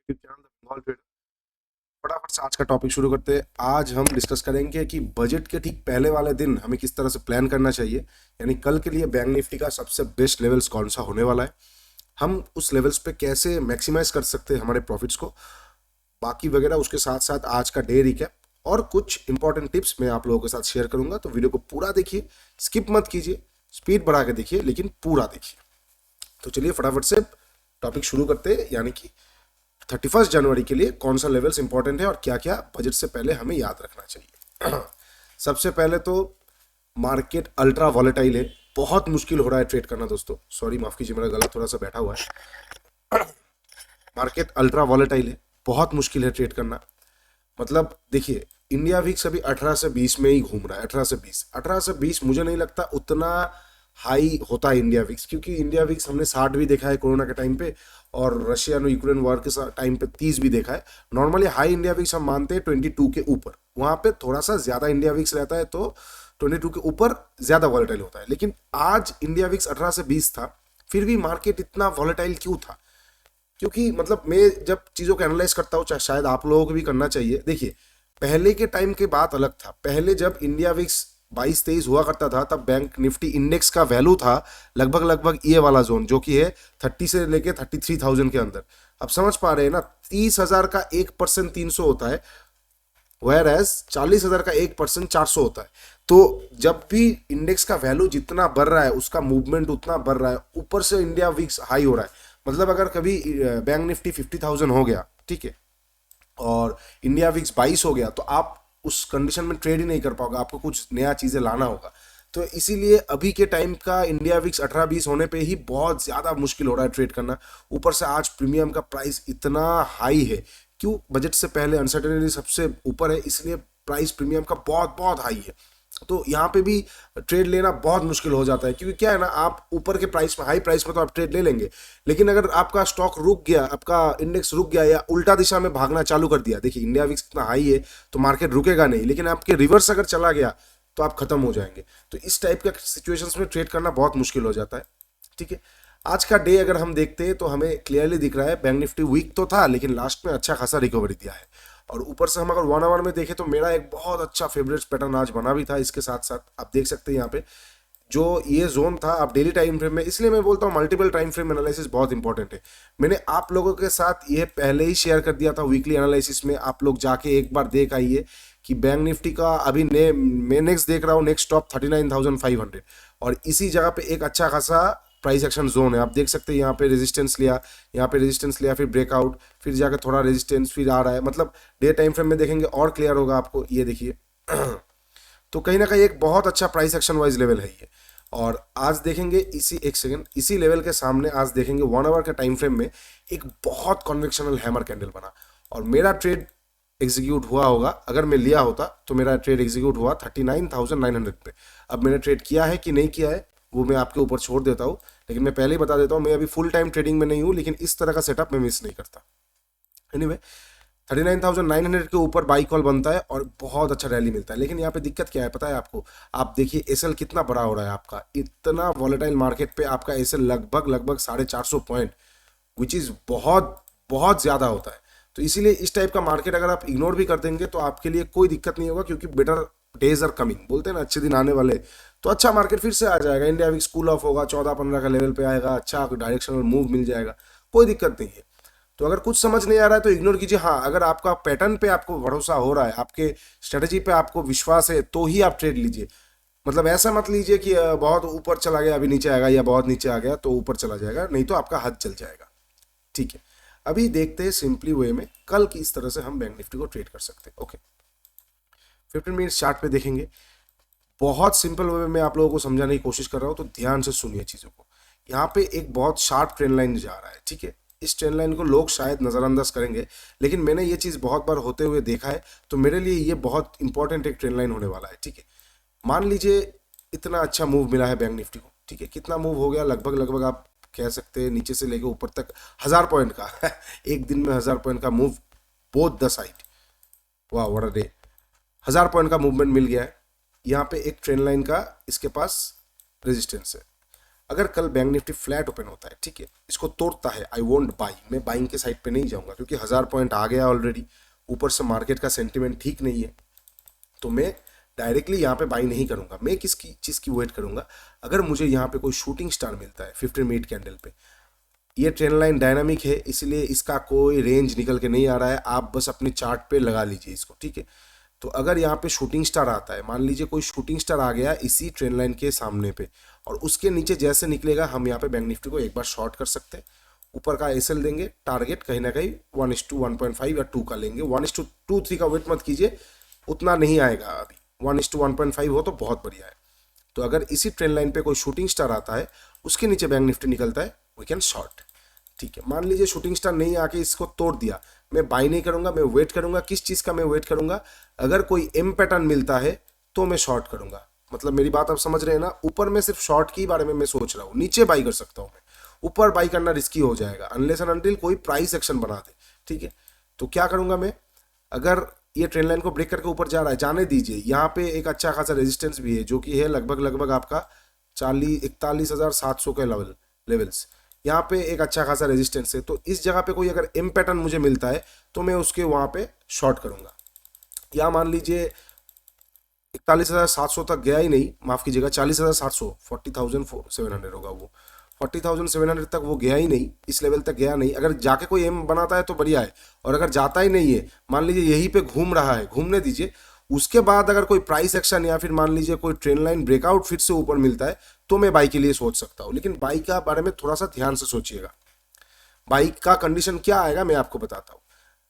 YouTube channel the Bengal trader. फटाफट से आज का टॉपिक शुरू करते हैं। आज हम डिस्कस करेंगे कि बजट के ठीक पहले वाले दिन हमें किस तरह से प्लान करना चाहिए, यानी कल के लिए बैंक निफ्टी का सबसे बेस्ट लेवल्स कौन सा होने वाला है, हम उस लेवल्स पे कैसे मैक्सिमाइज कर सकते हैं हमारे प्रॉफिट्स को, बाकी वगैरह। उसके साथ साथ आज का डे रिकैप और कुछ इंपॉर्टेंट टिप्स मैं आप लोगों के साथ शेयर करूंगा। तो वीडियो को पूरा देखिए, स्किप मत कीजिए, स्पीड बढ़ा के देखिए, लेकिन पूरा देखिए। तो चलिए फटाफट से टॉपिक शुरू करते हैं, यानी कि 31 जनवरी के लिए कौन सा लेवल्स इंपॉर्टेंट है और क्या क्या बजट से पहले हमें याद रखना चाहिए। सबसे पहले तो मार्केट अल्ट्रा वॉलेटाइल है, बहुत मुश्किल हो रहा है ट्रेड करना दोस्तों। सॉरी, माफ कीजिए, मेरा गला थोड़ा सा बैठा हुआ है। मार्केट अल्ट्रा वॉलेटाइल है, बहुत मुश्किल है ट्रेड करना। मतलब देखिए, इंडिया विक्स अभी 18 से 20 में ही घूम रहा है। 18 से 20 मुझे नहीं लगता उतना हाई होता है इंडिया विक्स, क्योंकि इंडिया विक्स हमने 60 भी देखा है कोरोना के टाइम पे, और रशिया और यूक्रेन वॉर के टाइम पे 30 भी देखा है। नॉर्मली हाई इंडिया विक्स हम मानते हैं 22 के ऊपर, वहां पे थोड़ा सा ज्यादा इंडिया विक्स रहता है, तो 22 के ऊपर ज्यादा वॉलेटाइल होता है। लेकिन आज इंडिया विक्स 18 से 20 था, फिर भी मार्केट इतना वॉलेटाइल क्यों था? क्योंकि मतलब मैं जब चीज़ों को एनालाइज करता हूँ, शायद आप लोगों को भी करना चाहिए। देखिए, पहले के टाइम की बात अलग था। पहले जब इंडिया विक्स 22-23 हुआ करता था, तब बैंक निफ्टी इंडेक्स का वैल्यू था लगभग लगभग ये वाला जोन, जो कि है 30 से लेके 33,000 के अंदर। अब समझ पा रहे हैं ना, 30,000 का 1% 300 होता है, वेर एज 40,000 का 1% 400 होता है। तो जब भी इंडेक्स का वैल्यू जितना बढ़ रहा है, उसका मूवमेंट उतना बढ़ रहा है, ऊपर से इंडिया विक्स हाई हो रहा है। मतलब अगर कभी बैंक निफ्टी 50,000 हो गया, ठीक है, और इंडिया विक्स 22 हो गया, तो आप उस कंडीशन में ट्रेड ही नहीं कर पाओगे, आपको कुछ नया चीजें लाना होगा। तो इसीलिए अभी के टाइम का इंडिया विक्स 18-20 होने पे ही बहुत ज्यादा मुश्किल हो रहा है ट्रेड करना। ऊपर से आज प्रीमियम का प्राइस इतना हाई है, क्यों? बजट से पहले अनसर्टेनिटी सबसे ऊपर है, इसलिए प्राइस प्रीमियम का बहुत बहुत हाई है। तो यहाँ पे भी ट्रेड लेना बहुत मुश्किल हो जाता है, क्योंकि क्या है ना, आप ऊपर के प्राइस में, हाई प्राइस में तो आप ट्रेड ले लेंगे, लेकिन अगर आपका स्टॉक रुक गया, आपका इंडेक्स रुक गया या उल्टा दिशा में भागना चालू कर दिया, देखिए इंडिया विक्स इतना हाई है तो मार्केट रुकेगा नहीं, लेकिन आपके रिवर्स अगर चला गया तो आप खत्म हो जाएंगे। तो इस टाइप का सिचुएशंस में ट्रेड करना बहुत मुश्किल हो जाता है। ठीक है, आज का डे अगर हम देखते हैं तो हमें क्लियरली दिख रहा है बैंक निफ्टी वीक तो था, लेकिन लास्ट में अच्छा खासा रिकवरी दिया है। और ऊपर से हम अगर 1 आवर में देखें तो मेरा एक बहुत अच्छा फेवरेट पैटर्न आज बना भी था। इसके साथ साथ आप देख सकते हैं यहाँ पे जो ये जोन था, आप डेली टाइम फ्रेम में, इसलिए मैं बोलता हूँ मल्टीपल टाइम फ्रेम एनालिसिस बहुत इंपॉर्टेंट है। मैंने आप लोगों के साथ ये पहले ही शेयर कर दिया था वीकली एनालिसिस में, आप लोग जाके एक बार देख आइए कि बैंक निफ्टी का अभी मैं नेक्स्ट देख रहा हूँ, नेक्स्ट टॉप 39,500, और इसी जगह पे एक अच्छा खासा प्राइस एक्शन जोन है। आप देख सकते हैं यहाँ पे रेजिस्टेंस लिया, यहाँ पे रेजिस्टेंस लिया, फिर ब्रेकआउट, फिर जाकर थोड़ा रेजिस्टेंस, फिर आ रहा है। मतलब डे टाइम फ्रेम में देखेंगे और क्लियर होगा आपको, ये देखिए। तो कहीं ना कहीं एक बहुत अच्छा प्राइस एक्शन वाइज लेवल है ये। और आज देखेंगे इसी, एक सेकंड, इसी लेवल के सामने आज देखेंगे 1 आवर के टाइम फ्रेम में एक बहुत कन्वेक्शनल हैमर कैंडल बना, और मेरा ट्रेड एग्जीक्यूट हुआ होगा। अगर मैं लिया होता तो मेरा ट्रेड एग्जीक्यूट हुआ 39,900 पे। अब मैंने ट्रेड किया है कि नहीं किया है वो मैं आपके ऊपर छोड़ देता हूँ, लेकिन मैं पहले ही बता देता हूँ, मैं अभी फुल टाइम ट्रेडिंग में नहीं हूँ, लेकिन इस तरह का सेटअप मैं मिस नहीं करता। एनीवे, 39,900 के ऊपर बाई कॉल बनता है और बहुत अच्छा रैली मिलता है। लेकिन यहाँ पे दिक्कत क्या है पता है आपको? आप देखिए एसएल कितना बड़ा हो रहा है आपका, इतना वॉलेटाइल मार्केट पे आपका एसएल लगभग लगभग 450 पॉइंट, विच इज बहुत बहुत ज्यादा होता है। तो इसीलिए इस टाइप का मार्केट अगर आप इग्नोर भी कर देंगे तो आपके लिए कोई दिक्कत नहीं होगा, क्योंकि बेटर डेज आर कमिंग, बोलते हैं ना, अच्छे दिन आने वाले। तो अच्छा मार्केट फिर से आ जाएगा, इंडिया विक्स कूल ऑफ होगा, 14-15 का लेवल पे आएगा, अच्छा डायरेक्शनल मूव मिल जाएगा, कोई दिक्कत नहीं है। तो अगर कुछ समझ नहीं आ रहा है तो इग्नोर कीजिए। हाँ, अगर आपका पैटर्न पे आपको भरोसा हो रहा है, आपके स्ट्रेटजी पे आपको विश्वास है, तो ही आप ट्रेड लीजिए। मतलब ऐसा मत लीजिए कि बहुत ऊपर चला गया अभी नीचे आएगा, या बहुत नीचे आ गया तो ऊपर चला जाएगा, नहीं तो आपका हाथ चल जाएगा। ठीक है, अभी देखते हैं सिंपली वे में कल की इस तरह से हम बैंक निफ्टी को ट्रेड कर सकते हैं। ओके, 15 मिनट चार्ट पे देखेंगे। बहुत सिंपल वे में मैं आप लोगों को समझाने की कोशिश कर रहा हूँ, तो ध्यान से सुनिए चीज़ों को। यहाँ पे एक बहुत शार्प ट्रेंड लाइन जा रहा है, ठीक है। इस ट्रेंड लाइन को लोग शायद नज़रअंदाज करेंगे, लेकिन मैंने ये चीज़ बहुत बार होते हुए देखा है, तो मेरे लिए ये बहुत इंपॉर्टेंट एक ट्रेंड लाइन होने वाला है, ठीक है। मान लीजिए इतना अच्छा मूव मिला है बैंक निफ्टी को, ठीक है। कितना मूव हो गया? लगभग लगभग आप कह सकते हैं नीचे से लेके ऊपर तक 1,000 पॉइंट का एक दिन में 1,000 पॉइंट का मूव, बोथ द साइड। वाह व्हाट अ डे! 1,000 पॉइंट का मूवमेंट मिल गया है। यहाँ पे एक ट्रेंड लाइन का इसके पास रेजिस्टेंस है। अगर कल बैंक निफ्टी फ्लैट ओपन होता है, ठीक है, इसको तोड़ता है, आई वोंट बाई, मैं बाइंग के साइड पे नहीं जाऊंगा क्योंकि 1000 पॉइंट आ गया ऑलरेडी, ऊपर से मार्केट का सेंटिमेंट ठीक नहीं है, तो मैं डायरेक्टली यहाँ पे बाई नहीं करूंगा। मैं किसकी चीज़ की वेट करूंगा, अगर मुझे यहाँ पे कोई शूटिंग स्टार मिलता है 15 मिनट कैंडल पे, ये ट्रेंड लाइन डायनामिक है इसलिए इसका कोई रेंज निकल के नहीं आ रहा है, आप बस अपने चार्ट पे लगा लीजिए इसको, ठीक है। तो अगर यहाँ पे शूटिंग स्टार आता है, मान लीजिए कोई शूटिंग स्टार आ गया इसी ट्रेंड लाइन के सामने पे, और उसके नीचे जैसे निकलेगा हम यहाँ पे बैंक निफ्टी को एक बार शॉर्ट कर सकते हैं, ऊपर का एसएल देंगे, टारगेट कहीं ना कहीं 1:1.5 या 2 का लेंगे, 1:2-3 का वेट मत कीजिए, उतना नहीं आएगा अभी, 1:1.5 हो तो बहुत बढ़िया है। तो अगर इसी ट्रेंड लाइन पे कोई शूटिंग स्टार आता है, उसके नीचे बैंक निफ्टी निकलता है, वी कैन शॉर्ट, ठीक है। मान लीजिए शूटिंग स्टार नहीं आके इसको तोड़ दिया, मैं बाई नहीं करूंगा, मैं वेट करूंगा। किस चीज का मैं वेट करूंगा, अगर कोई एम पैटर्न मिलता है तो मैं शॉर्ट करूंगा। मतलब मेरी बात आप समझ रहे हैं ना, ऊपर में सिर्फ शॉर्ट के बारे में मैं सोच रहा हूँ, नीचे बाई कर सकता हूँ मैं, ऊपर बाई करना रिस्की हो जाएगा अनलेस एंड अनटिल कोई प्राइस एक्शन बना दे, ठीक है। तो क्या करूंगा मैं, अगर ये ट्रेंड लाइन को ब्रेक करके ऊपर जा रहा है, जाने दीजिए, यहाँ पे एक अच्छा खासा रेजिस्टेंस भी है जो कि है लगभग आपका 41,700 के लेवल्स, यहाँ पे एक अच्छा खासा रेजिस्टेंस है। तो इस जगह पे कोई अगर एम पैटर्न मुझे मिलता है तो मैं उसके वहां पे शॉर्ट करूंगा। या मान लीजिए 41,700 तक गया ही नहीं, माफ कीजिएगा 40,700, 40,700 होगा वो, 40,700 तक वो गया ही नहीं, इस लेवल तक गया नहीं। अगर जाके कोई एम बनाता है तो बढ़िया है, और अगर जाता ही नहीं है, मान लीजिए यहीं पे घूम रहा है, घूमने दीजिए, उसके बाद अगर कोई प्राइस एक्शन या फिर मान लीजिए कोई ट्रेंड लाइन ब्रेकआउट फिर से ऊपर मिलता है तो मैं बाई के लिए सोच सकता हूँ। लेकिन बाई का बारे में थोड़ा सा ध्यान से सोचिएगा, बाई का कंडीशन क्या आएगा मैं आपको बताता हूँ।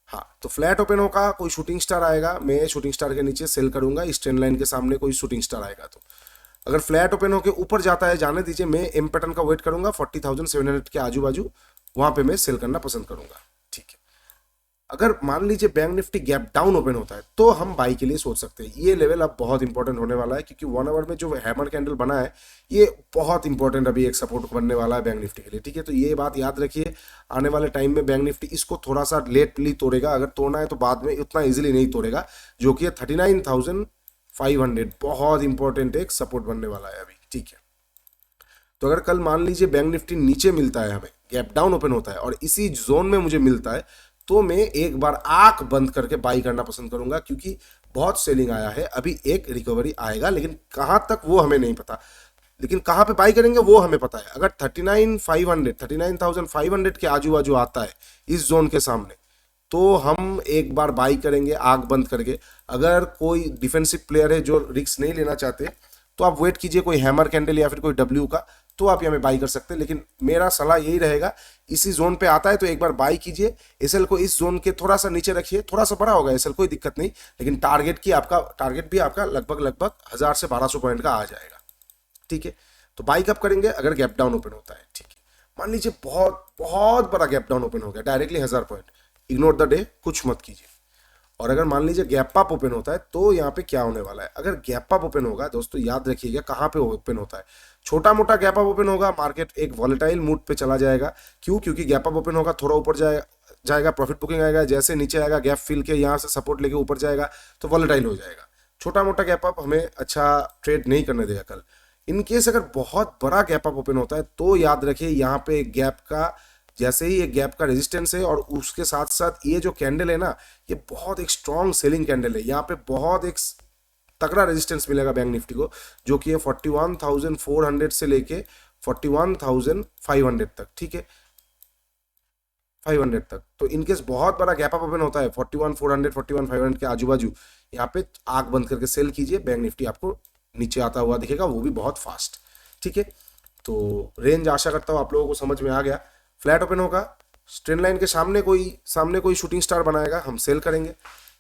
हाँ, तो फ्लैट ओपन होगा, कोई शूटिंग स्टार आएगा, मैं शूटिंग स्टार के नीचे सेल करूंगा, इस ट्रेंड लाइन के सामने कोई शूटिंग स्टार आएगा तो अगर फ्लैट ओपन होकर ऊपर जाता है, जाने दीजिए, मैं एम पैटर्न का वेट करूंगा 40,700 के आजू बाजू, वहां पे मैं सेल करना पसंद करूंगा, ठीक है। अगर मान लीजिए bank Nifty gap down open होता है तो हम बाई के लिए सोच सकते हैं। ये लेवल अब बहुत इंपॉर्टेंट होने वाला है क्योंकि 1 आवर में जो हैमर कैंडल बना है ये बहुत इंपॉर्टेंट अभी एक सपोर्ट बनने वाला है बैंक निफ्टी के लिए, ठीक है। तो ये बात याद रखिए, आने वाले टाइम में बैंक निफ्टी इसको थोड़ा सा लेटली तोड़ेगा, अगर तोड़ना है तो बाद में, उतना ईजिली नहीं तोड़ेगा, जो कि 39,500 बहुत इंपॉर्टेंट एक सपोर्ट बनने वाला है अभी, ठीक है। तो अगर कल मान लीजिए बैंक निफ्टी नीचे मिलता है, हमें गैप डाउन ओपन होता है और इसी जोन में मुझे मिलता है, तो मैं एक बार आंख बंद करके बाई करना पसंद करूंगा क्योंकि बहुत सेलिंग आया है, अभी एक रिकवरी आएगा, लेकिन कहां तक वो हमें नहीं पता, लेकिन कहां पे बाई करेंगे वो हमें पता है। अगर 39,500 के आजू बाजू आता है इस जोन के सामने, तो हम एक बार बाई करेंगे आंख बंद करके। अगर कोई डिफेंसिव प्लेयर है जो रिस्क नहीं लेना चाहते तो आप वेट कीजिए कोई हैमर कैंडल या फिर कोई डब्ल्यू का, तो आप यहाँ में बाई कर सकते हैं। लेकिन मेरा सलाह यही रहेगा, इसी जोन पे आता है तो एक बार बाई कीजिए, एसएल को इस जोन के थोड़ा सा नीचे रखिए, थोड़ा सा बड़ा होगा एसएल, कोई दिक्कत नहीं, लेकिन टारगेट भी आपका लगभग 1000 से 1200 पॉइंट का आ जाएगा, ठीक है। तो बाई कब करेंगे, अगर गैप डाउन ओपन होता है, ठीक है। मान लीजिए बहुत बहुत बड़ा गैप डाउन ओपन हो गया directly 1000 point, ignore the day, कुछ मत कीजिए। और अगर मान लीजिए गैप अप ओपन होता है तो यहाँ पे क्या होने वाला है, अगर गैप अप ओपन होगा दोस्तों याद रखिएगा कहाँ पे ओपन होता है, छोटा मोटा गैप अप ओपन होगा, मार्केट एक वॉलेटाइल मूड पे चला जाएगा। क्यों, क्योंकि गैप अप ओपन होगा, थोड़ा ऊपर जाएगा, प्रॉफिट बुकिंग आएगा, जैसे नीचे आएगा गैप फिल के यहाँ से सपोर्ट लेके ऊपर जाएगा तो वॉलेटाइल हो जाएगा। छोटा मोटा गैप अप हमें अच्छा ट्रेड नहीं करने देगा कल। इनकेस अगर बहुत बड़ा गैप अप ओपन होता है तो याद रखिए यहाँ पे गैप का, जैसे ही ये गैप का रेजिस्टेंस है और उसके साथ साथ ये जो कैंडल है ना, ये बहुत एक स्ट्रॉन्ग सेलिंग कैंडल है, यहाँ पे बहुत एक तगड़ा रेजिस्टेंस मिलेगा बैंक निफ्टी को, जो कि है 41,400 से लेके 41,500 तक, ठीक है, 500 तक। तो इनकेस बहुत बड़ा गैप अप ओपन होता है 41,400 41,500 के आजू बाजू, यहाँ पे आंख बंद करके सेल कीजिए, बैंक निफ्टी आपको नीचे आता हुआ दिखेगा, वो भी बहुत फास्ट, ठीक है। तो रेंज आशा करता हूँ आप लोगों को समझ में आ गया। फ्लैट ओपन होगा, ट्रेंड लाइन के सामने कोई शूटिंग स्टार बनाएगा, हम सेल करेंगे।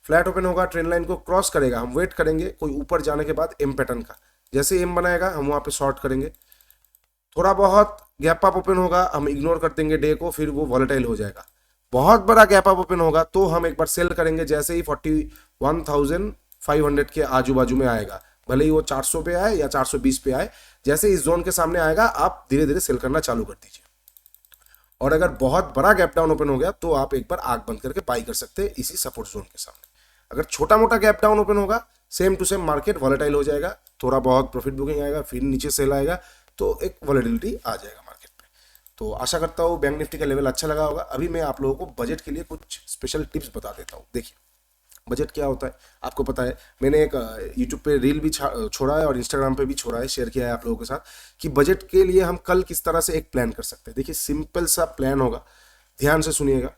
फ्लैट ओपन होगा, ट्रेंड लाइन को क्रॉस करेगा, हम वेट करेंगे कोई ऊपर जाने के बाद एम पैटर्न का, जैसे एम बनाएगा हम वहां पे शॉर्ट करेंगे। थोड़ा बहुत गैप अप ओपन होगा, हम इग्नोर कर देंगे डे को, फिर वो वॉलेटाइल हो जाएगा। बहुत बड़ा गैप अप ओपन होगा तो हम एक बार सेल करेंगे, जैसे ही 41,500 के आजू बाजू में आएगा, भले ही वो 400 पे आए या 420 पे आए, जैसे इस जोन के सामने आएगा आप धीरे धीरे सेल करना चालू कर दीजिए। और अगर बहुत बड़ा गैप डाउन ओपन हो गया तो आप एक बार आंख बंद करके बाई कर सकते हैं इसी सपोर्ट जोन के सामने। अगर छोटा मोटा गैप डाउन ओपन होगा, same to same market volatile हो जाएगा, थोड़ा बहुत प्रॉफिट बुकिंग आएगा, फिर नीचे सेल आएगा, तो एक वॉलेटिलिटी आ जाएगा मार्केट में। तो आशा करता हूँ बैंक निफ्टी का लेवल अच्छा लगा होगा। अभी मैं आप लोगों को बजट के लिए कुछ स्पेशल टिप्स बता देता हूँ। देखिए बजट क्या होता है आपको पता है, मैंने एक यूट्यूब पे रील भी छोड़ा है और इंस्टाग्राम पे भी छोड़ा है, शेयर किया है आप लोगों के साथ कि बजट के लिए हम कल किस तरह से एक प्लान कर सकते हैं। देखिए सिंपल सा प्लान होगा, ध्यान से सुनिएगा।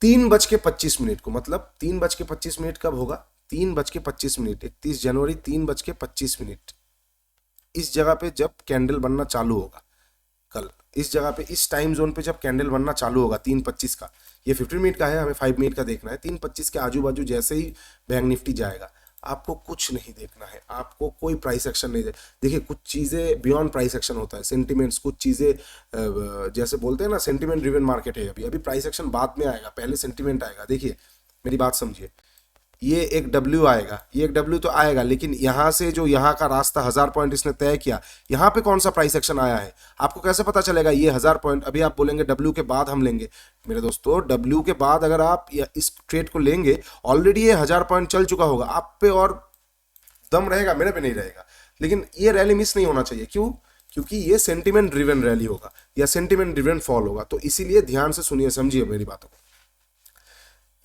3:25 को, मतलब 3:25 कब होगा, 3:25, 31 जनवरी 3:25 इस जगह पे जब कैंडल बनना चालू होगा, कल इस जगह पे इस टाइम जोन पे जब कैंडल बनना चालू होगा 3:25 का, ये 15 मिनट का है, हमें 5 मिनट का देखना है। 3:25 के आजू बाजू जैसे ही बैंक निफ्टी जाएगा, आपको कुछ नहीं देखना है, आपको कोई प्राइस एक्शन नहीं देखिए कुछ चीज़ें बियॉन्ड प्राइस एक्शन होता है, सेंटिमेंट्स, कुछ चीज़ें जैसे बोलते हैं ना सेंटिमेंट ड्रिवन मार्केट है। अभी अभी प्राइस एक्शन बाद में आएगा, पहले सेंटिमेंट आएगा। देखिए मेरी बात समझिए, ये एक डब्ल्यू आएगा, ये एक डब्ल्यू तो आएगा, लेकिन यहाँ से जो यहाँ का रास्ता 1000 पॉइंट इसने तय किया, यहाँ पे कौन सा प्राइस एक्शन आया है आपको कैसे पता चलेगा ये 1000 पॉइंट। अभी आप बोलेंगे डब्ल्यू के बाद हम लेंगे, मेरे दोस्तों डब्ल्यू के बाद अगर आप इस ट्रेड को लेंगे, ऑलरेडी ये 1000 पॉइंट चल चुका होगा, आप पे और दम रहेगा, मेरे पे नहीं रहेगा। लेकिन ये रैली मिस नहीं होना चाहिए, क्यों, क्योंकि ये सेंटिमेंट ड्रिवन रैली होगा या सेंटिमेंट ड्रिवन फॉल होगा। तो इसीलिए ध्यान से सुनिए, समझिए मेरी बातों को।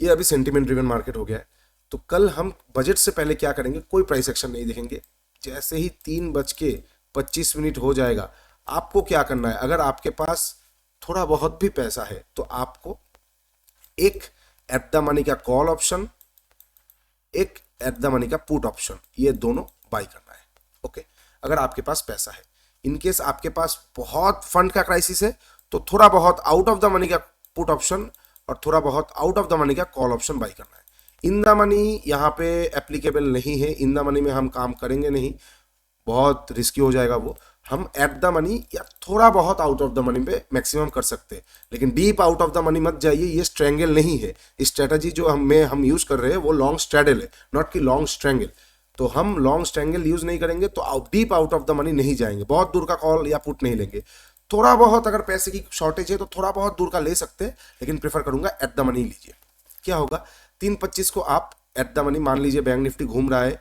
ये अभी सेंटिमेंट ड्रिवन मार्केट हो गया है, तो कल हम बजट से पहले क्या करेंगे, कोई प्राइस एक्शन नहीं देखेंगे। जैसे ही 3:25 हो जाएगा, आपको क्या करना है, अगर आपके पास थोड़ा बहुत भी पैसा है तो आपको एक एट द मनी का कॉल ऑप्शन, एक एट द मनी का पुट ऑप्शन, ये दोनों बाई करना है। ओके, अगर आपके पास पैसा है, इनकेस आपके पास बहुत फंड का क्राइसिस है, तो थोड़ा बहुत आउट ऑफ द मनी का पुट ऑप्शन और थोड़ा बहुत आउट ऑफ द मनी का कॉल ऑप्शन बाई करना है। इन द मनी यहाँ पे एप्लीकेबल नहीं है, इन द मनी में हम काम करेंगे नहीं, बहुत रिस्की हो जाएगा वो। हम एट द मनी या थोड़ा बहुत आउट ऑफ द मनी पे मैक्सिमम कर सकते हैं, लेकिन deep out of the money मत जाइए, ये स्ट्रेंगल नहीं है। स्ट्रेटजी जो हम यूज कर रहे हैं वो लॉन्ग स्ट्रेडल है, नॉट कि लॉन्ग स्ट्रेंगल। तो हम लॉन्ग स्ट्रेंगल यूज नहीं करेंगे, तो deep out of the money नहीं जाएंगे, बहुत दूर का कॉल या पुट नहीं लेंगे। थोड़ा बहुत अगर पैसे की शॉर्टेज है तो थोड़ा बहुत दूर का ले सकते हैं, लेकिन प्रेफर करूंगा एट द मनी लीजिए। क्या होगा, 3:25 को आप एट द मनी, मान लीजिए बैंक निफ्टी घूम रहा है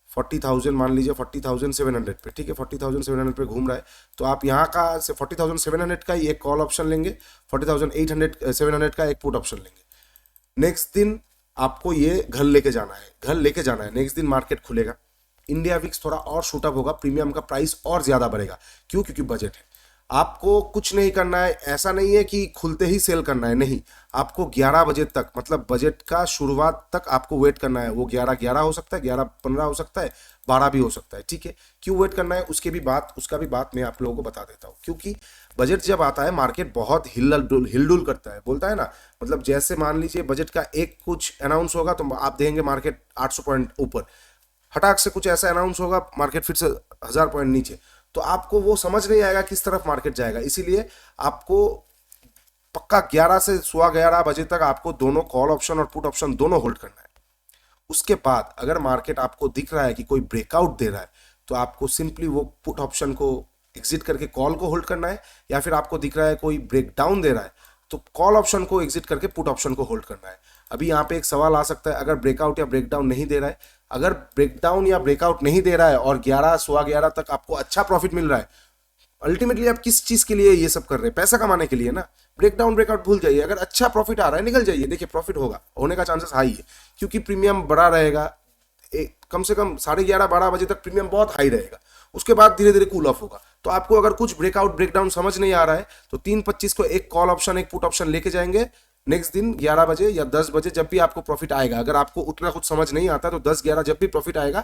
40,000, मान लीजिए 40,700 पे, ठीक है 40,700 पे घूम रहा है, तो आप यहाँ का 40,700 का ही एक कॉल ऑप्शन लेंगे, 40,700 का एक पुट ऑप्शन लेंगे। नेक्स्ट दिन आपको ये घर लेके जाना है, घर लेके जाना है। नेक्स्ट दिन मार्केट खुलेगा, इंडिया विक्स थोड़ा और शूटअप होगा, प्रीमियम का प्राइस और ज्यादा बढ़ेगा। क्यों, क्योंकि बजट है। आपको कुछ नहीं करना है, ऐसा नहीं है कि खुलते ही सेल करना है, नहीं, आपको 11 बजे तक, मतलब बजट का शुरुआत तक आपको वेट करना है। वो 11:11 हो सकता है, 11:15 हो सकता है, 12 भी हो सकता है, ठीक है। क्यों वेट करना है उसका भी बात मैं आप लोगों को बता देता हूँ। क्योंकि बजट जब आता है मार्केट बहुत हिलडुल करता है, बोलता है ना, मतलब जैसे मान लीजिए बजट का एक कुछ अनाउंस होगा तो आप देखेंगे मार्केट 800 पॉइंट ऊपर, हटाक से कुछ ऐसा अनाउंस होगा मार्केट फिर से 1000 पॉइंट नीचे, तो आपको वो समझ नहीं आएगा किस तरफ मार्केट जाएगा। इसीलिए आपको पक्का 11 से 11:15 बजे तक आपको दोनों कॉल ऑप्शन और पुट ऑप्शन दोनों होल्ड करना है। उसके बाद अगर मार्केट आपको दिख रहा है कि कोई ब्रेकआउट दे रहा है, तो आपको सिंपली वो पुट ऑप्शन को एग्जिट करके कॉल को होल्ड करना है, या फिर आपको दिख रहा है कोई ब्रेकडाउन दे रहा है तो कॉल ऑप्शन को एग्जिट करके पुट ऑप्शन को होल्ड करना है। अभी यहाँ पे एक सवाल आ सकता है, अगर ब्रेकआउट या ब्रेकडाउन नहीं दे रहा है, अगर ब्रेकडाउन या ब्रेकआउट नहीं दे रहा है और 11 11:15 तक आपको अच्छा प्रॉफिट मिल रहा है, अल्टीमेटली आप किस चीज के लिए ये सब कर रहे हैं, पैसा कमाने के लिए ना। ब्रेकडाउन ब्रेकआउट भूल जाइए, अगर अच्छा प्रॉफिट आ रहा है निकल जाइए। देखिए प्रॉफिट होने का चांसेस हाई है, क्योंकि प्रीमियम बड़ा रहेगा, कम से कम 11:30-12 बजे तक प्रीमियम बहुत हाई रहेगा, उसके बाद धीरे धीरे कूल ऑफ होगा। तो आपको अगर कुछ ब्रेकआउट ब्रेकडाउन समझ नहीं आ रहा है, तो 3:25 को एक कॉल ऑप्शन एक पुट ऑप्शन लेके जाएंगे। नेक्स्ट दिन 11 बजे या 10 बजे जब भी आपको प्रॉफिट आएगा, अगर आपको उतना कुछ समझ नहीं आता तो 10-11 जब भी प्रॉफिट आएगा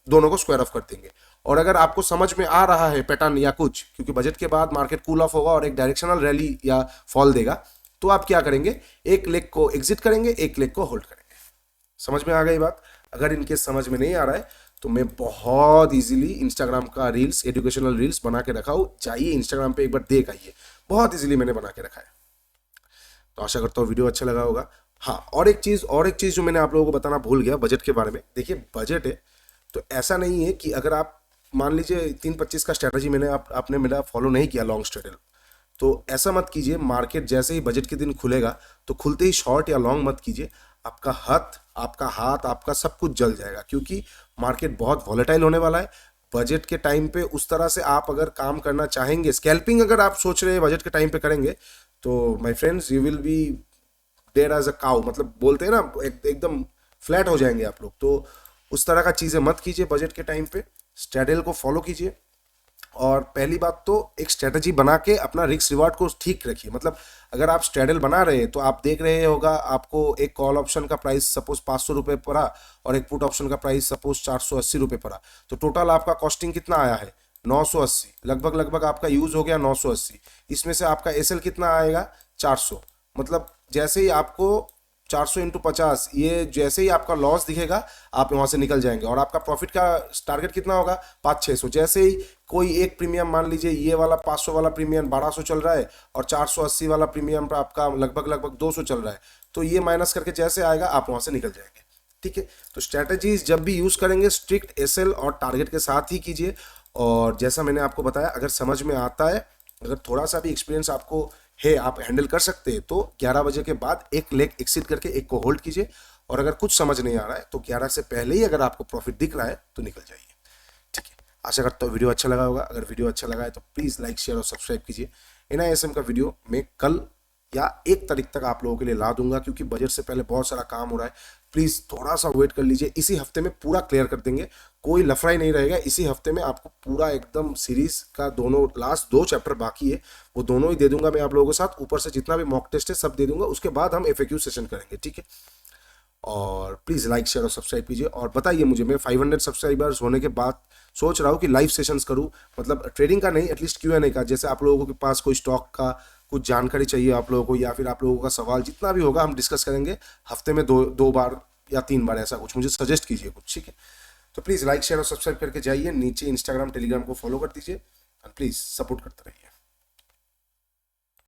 दोनों को स्क्वायर ऑफ कर देंगे। और अगर आपको समझ में आ रहा है पैटर्न या कुछ, क्योंकि बजट के बाद मार्केट कूल ऑफ होगा और एक डायरेक्शनल रैली या फॉल देगा, तो आप क्या करेंगे, एक लेग को एग्जिट करेंगे, एक लेग को होल्ड करेंगे। समझ में आ गई बात? अगर इनके समझ में नहीं आ रहा है तो मैं बहुत इजीली इंस्टाग्राम का रील्स, एजुकेशनल रील्स बना के रखा हूँ, जाइए इंस्टाग्राम पे एक बार देख आइए, बहुत इजीली मैंने बना के रखा है। तो आशा करता हूँ वीडियो अच्छा लगा होगा। हाँ, और एक चीज जो मैंने आप लोगों को बताना भूल गया बजट के बारे में। देखिए बजट है तो ऐसा नहीं है कि अगर आप मान लीजिए 3:25 का स्ट्रेटजी आपने मेरा फॉलो नहीं किया लॉन्ग स्ट्रेटल, तो ऐसा मत कीजिए। मार्केट जैसे ही बजट के दिन खुलेगा तो खुलते ही शॉर्ट या लॉन्ग मत कीजिए, आपका हाथ, आपका सब कुछ जल जाएगा, क्योंकि मार्केट बहुत वॉलेटाइल होने वाला है। बजट के टाइम पे उस तरह से आप अगर काम करना चाहेंगे, स्कैल्पिंग अगर आप सोच रहे हैं बजट के टाइम पे करेंगे, तो my friends you will be there as a cow, मतलब बोलते हैं ना एकदम फ्लैट हो जाएंगे आप लोग। तो उस तरह का चीज़ें मत कीजिए बजट के टाइम पे, स्ट्रैडल को फॉलो कीजिए। और पहली बात तो एक स्ट्रेटजी बना के अपना रिस्क रिवार्ड को ठीक रखिए। मतलब अगर आप स्ट्रैडल बना रहे हैं तो आप देख रहे होगा आपको एक कॉल ऑप्शन का प्राइस सपोज 500 रुपये पड़ा और एक पुट ऑप्शन का प्राइस सपोज 480 रुपये पड़ा, तो टोटल आपका कॉस्टिंग कितना आया है 980, लगभग लगभग आपका यूज हो गया 980। इसमें से आपका एसएल कितना आएगा 400। मतलब जैसे ही आपको 400 इंटू 50, ये जैसे ही आपका लॉस दिखेगा आप वहां से निकल जाएंगे, और आपका प्रॉफिट का टारगेट कितना होगा 500-600। जैसे ही कोई एक प्रीमियम, मान लीजिए ये वाला 500 वाला प्रीमियम 1200 चल रहा है और 480 वाला प्रीमियम पर आपका लगभग लगभग 200 चल रहा है, तो ये माइनस करके जैसे आएगा आप वहां से निकल जाएंगे। ठीक है, तो स्ट्रैटेजीज जब भी यूज करेंगे स्ट्रिक्ट एसएल और टारगेट के साथ ही कीजिए। और जैसा मैंने आपको बताया, अगर समझ में आता है, अगर थोड़ा सा भी एक्सपीरियंस आपको है, आप हैंडल कर सकते हैं, तो 11 बजे के बाद एक लेग एक्सिट करके एक को होल्ड कीजिए। और अगर कुछ समझ नहीं आ रहा है तो 11 से पहले ही अगर आपको प्रॉफिट दिख रहा है तो निकल जाइए। ठीक है, आशा करता हूँ वीडियो अच्छा लगा होगा। अगर वीडियो अच्छा लगा है तो प्लीज़ लाइक शेयर और सब्सक्राइब कीजिए। एनआईएसएम का वीडियो मैं कल या 1 तारीख तक आप लोगों के लिए ला दूंगा, क्योंकि बजट से पहले बहुत सारा काम हो रहा है। प्लीज़ थोड़ा सा वेट कर लीजिए, इसी हफ्ते में पूरा क्लियर कर देंगे, कोई लफड़ा ही नहीं रहेगा। इसी हफ्ते में आपको पूरा एकदम सीरीज का दोनों लास्ट 2 चैप्टर बाकी है, वो दोनों ही दे दूंगा मैं आप लोगों के साथ। ऊपर से जितना भी मॉक टेस्ट है सब दे दूंगा, उसके बाद हम एफएक्यू सेशन करेंगे। ठीक है, और प्लीज़ लाइक शेयर और सब्सक्राइब कीजिए। और बताइए मुझे, मैं 500 सब्सक्राइबर्स होने के बाद सोच रहा हूँ कि लाइव सेशंस करूँ, मतलब ट्रेडिंग का नहीं, एटलीस्ट Q&A का। जैसे आप लोगों के पास कोई स्टॉक का कुछ जानकारी चाहिए आप लोगों को, या फिर आप लोगों का सवाल जितना भी होगा हम डिस्कस करेंगे हफ्ते में 2 बार या 3 बार, ऐसा कुछ मुझे सजेस्ट कीजिए कुछ। ठीक है, तो प्लीज़ लाइक शेयर और सब्सक्राइब करके जाइए। नीचे इंस्टाग्राम टेलीग्राम को फॉलो कर दीजिए, एंड प्लीज़ सपोर्ट करते रहिए।